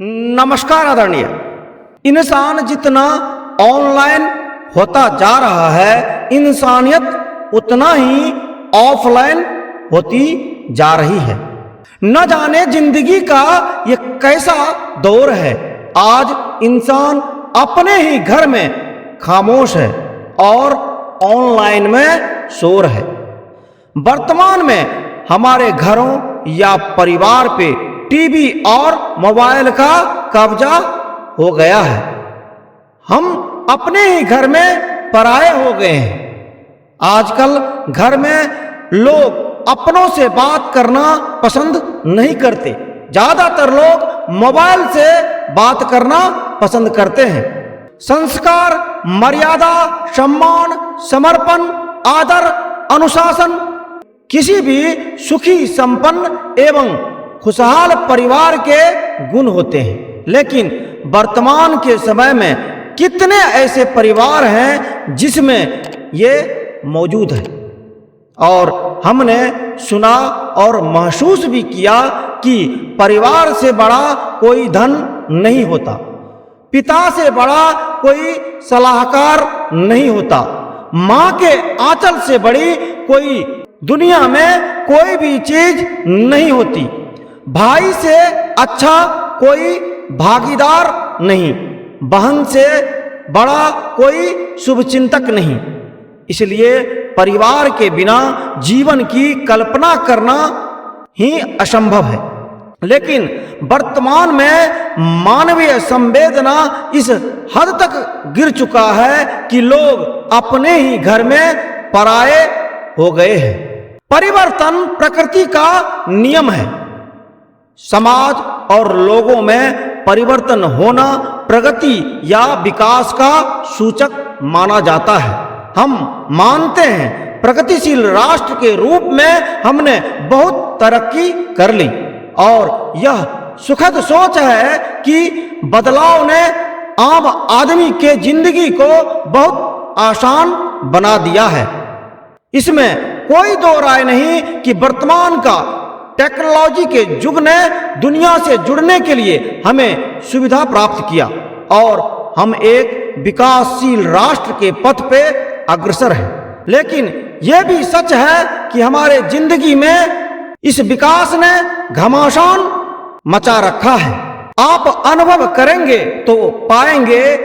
नमस्कार आदरणीय। इंसान जितना ऑनलाइन होता जा रहा है, इंसानियत उतना ही ऑफलाइन होती जा रही है। न जाने जिंदगी का ये कैसा दौर है। आज इंसान अपने ही घर में खामोश है और ऑनलाइन में शोर है। वर्तमान में हमारे घरों या परिवार पे टीवी और मोबाइल का कब्जा हो गया है। हम अपने ही घर में पराये हो गए हैं। आजकल घर में लोग अपनों से बात करना पसंद नहीं करते। ज्यादातर लोग मोबाइल से बात करना पसंद करते हैं। संस्कार, मर्यादा, सम्मान, समर्पण, आदर, अनुशासन किसी भी सुखी, संपन्न एवं खुशहाल परिवार के गुण होते हैं। लेकिन वर्तमान के समय में कितने ऐसे परिवार हैं जिसमें ये मौजूद है। और हमने सुना और महसूस भी किया कि परिवार से बड़ा कोई धन नहीं होता, पिता से बड़ा कोई सलाहकार नहीं होता, माँ के आंचल से बड़ी कोई दुनिया में कोई भी चीज नहीं होती, भाई से अच्छा कोई भागीदार नहीं, बहन से बड़ा कोई शुभचिंतक नहीं। इसलिए परिवार के बिना जीवन की कल्पना करना ही असंभव है। लेकिन वर्तमान में मानवीय संवेदना इस हद तक गिर चुका है कि लोग अपने ही घर में पराये हो गए हैं। परिवर्तन प्रकृति का नियम है। समाज और लोगों में परिवर्तन होना प्रगति या विकास का सूचक माना जाता है। हम मानते हैं प्रगतिशील राष्ट्र के रूप में हमने बहुत तरक्की कर ली और यह सुखद सोच है कि बदलाव ने आम आदमी के जिंदगी को बहुत आसान बना दिया है। इसमें कोई दो राय नहीं कि वर्तमान का टेक्नोलॉजी के युग ने दुनिया से जुड़ने के लिए हमें सुविधा प्राप्त किया और हम एक विकासशील राष्ट्र के पथ पे अग्रसर हैं। लेकिन यह भी सच है कि हमारे जिंदगी में इस विकास ने घमासान मचा रखा है। आप अनुभव करेंगे तो पाएंगे,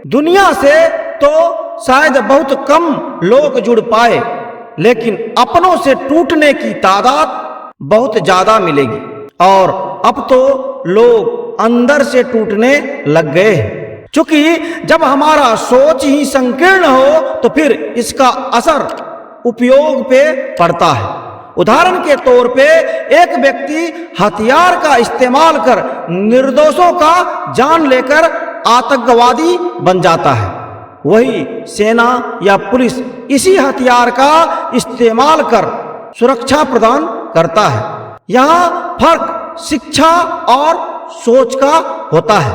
दुनिया से तो शायद बहुत कम लोग जुड़ पाए, लेकिन अपनों से टूटने की तादाद बहुत ज्यादा मिलेगी। और अब तो लोग अंदर से टूटने लग गए हैं। क्योंकि जब हमारा सोच ही संकीर्ण हो तो फिर इसका असर उपयोग पे पड़ता है। उदाहरण के तौर पे एक व्यक्ति हथियार का इस्तेमाल कर निर्दोषों का जान लेकर आतंकवादी बन जाता है। वही सेना या पुलिस इसी हथियार का इस्तेमाल कर सुरक्षा प्रदान करता है। यहाँ फर्क शिक्षा और सोच का होता है।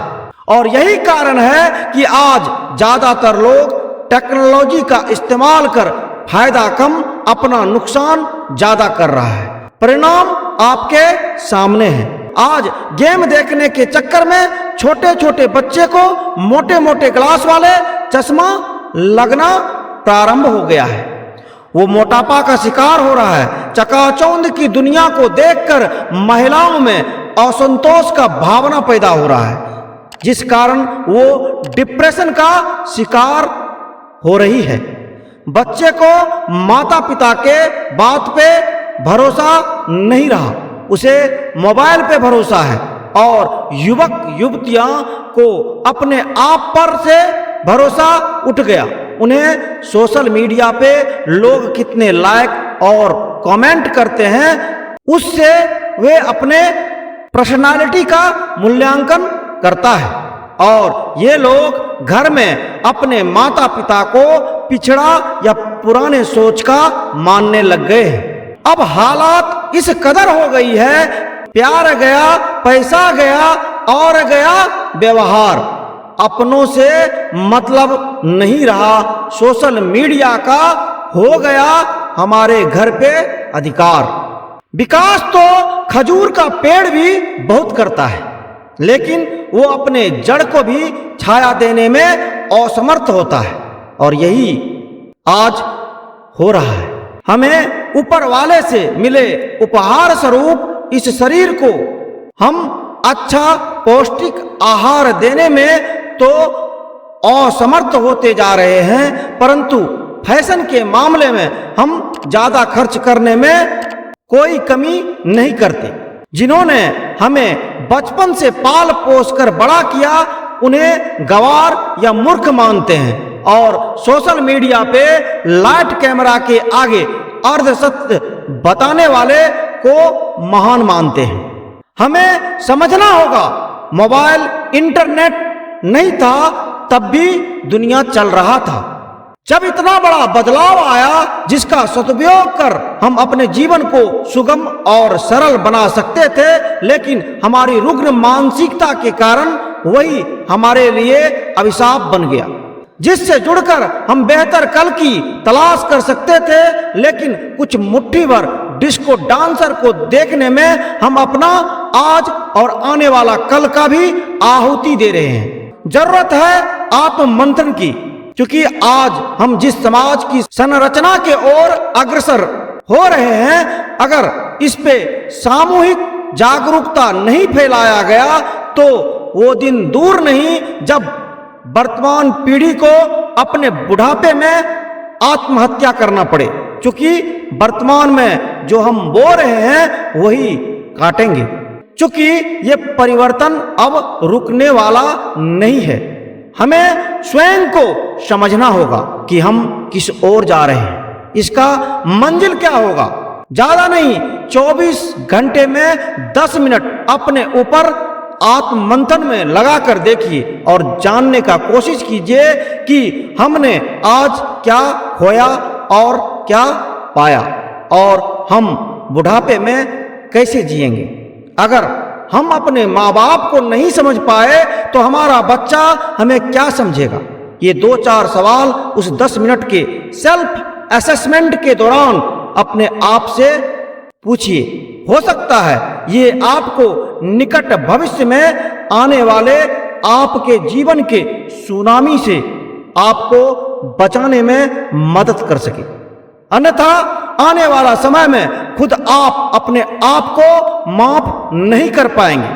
और यही कारण है कि आज ज्यादातर लोग टेक्नोलॉजी का इस्तेमाल कर फायदा कम, अपना नुकसान ज्यादा कर रहा है। परिणाम आपके सामने है। आज गेम देखने के चक्कर में छोटे छोटे बच्चे को मोटे मोटे ग्लास वाले चश्मा लगना प्रारंभ हो गया है। वो मोटापा का शिकार हो रहा है। चकाचौंध की दुनिया को देखकर महिलाओं में असंतोष का भावना पैदा हो रहा है, जिस कारण वो डिप्रेशन का शिकार हो रही है। बच्चे को माता पिता के बात पे भरोसा नहीं रहा, उसे मोबाइल पे भरोसा है। और युवक युवतियां को अपने आप पर से भरोसा उठ गया। उन्हें सोशल मीडिया पे लोग कितने लाइक और कमेंट करते हैं, उससे वे अपने पर्सनालिटी का मूल्यांकन करता है। और ये लोग घर में अपने माता पिता को पिछड़ा या पुराने सोच का मानने लग गए हैं। अब हालात इस कदर हो गई है, प्यार गया, पैसा गया और गया व्यवहार। अपनों से मतलब नहीं रहा। सोशल मीडिया का हो गया हमारे घर पे अधिकार। विकास तो खजूर का पेड़ भी बहुत करता है, लेकिन वो अपने जड़ को भी छाया देने में असमर्थ होता है। और यही आज हो रहा है। हमें ऊपर वाले से मिले उपहार स्वरूप इस शरीर को हम अच्छा पौष्टिक आहार देने में तो असमर्थ होते जा रहे हैं, परंतु फैशन के मामले में हम ज्यादा खर्च करने में कोई कमी नहीं करते। जिन्होंने हमें बचपन से पाल पोस कर बड़ा किया, उन्हें गंवार या मूर्ख मानते हैं और सोशल मीडिया पे लाइट कैमरा के आगे अर्ध सत्य बताने वाले को महान मानते हैं। हमें समझना होगा, मोबाइल इंटरनेट नहीं था तब भी दुनिया चल रहा था। जब इतना बड़ा बदलाव आया जिसका सदुपयोग कर हम अपने जीवन को सुगम और सरल बना सकते थे, लेकिन हमारी रुग्ण मानसिकता के कारण वही हमारे लिए अभिशाप बन गया। जिससे जुड़कर हम बेहतर कल की तलाश कर सकते थे, लेकिन कुछ मुट्ठी भर डिस्को डांसर को देखने में हम अपना आज और आने वाला कल का भी आहुति दे रहे हैं। जरूरत है आत्म मंथन की, क्योंकि आज हम जिस समाज की संरचना के ओर अग्रसर हो रहे हैं, अगर इस पे सामूहिक जागरूकता नहीं फैलाया गया तो वो दिन दूर नहीं जब वर्तमान पीढ़ी को अपने बुढ़ापे में आत्महत्या करना पड़े, क्योंकि वर्तमान में जो हम बो रहे हैं वही काटेंगे, क्योंकि ये परिवर्तन अब रुकने वाला नहीं है। हमें स्वयं को समझना होगा कि हम किस ओर जा रहे हैं, इसका मंजिल क्या होगा। ज्यादा नहीं, 24 घंटे में 10 मिनट अपने ऊपर आत्म मंथन में लगा कर देखिए और जानने का कोशिश कीजिए कि हमने आज क्या खोया और क्या पाया, और हम बुढ़ापे में कैसे जिएंगे। अगर हम अपने माँ बाप को नहीं समझ पाए तो हमारा बच्चा हमें क्या समझेगा। ये 2-4 सवाल उस 10 मिनट के सेल्फ असेसमेंट के दौरान अपने आप से पूछिए। हो सकता है ये आपको निकट भविष्य में आने वाले आपके जीवन के सुनामी से आपको बचाने में मदद कर सके। अन्यथा आने वाला समय में खुद आप अपने आप को माफ नहीं कर पाएंगे।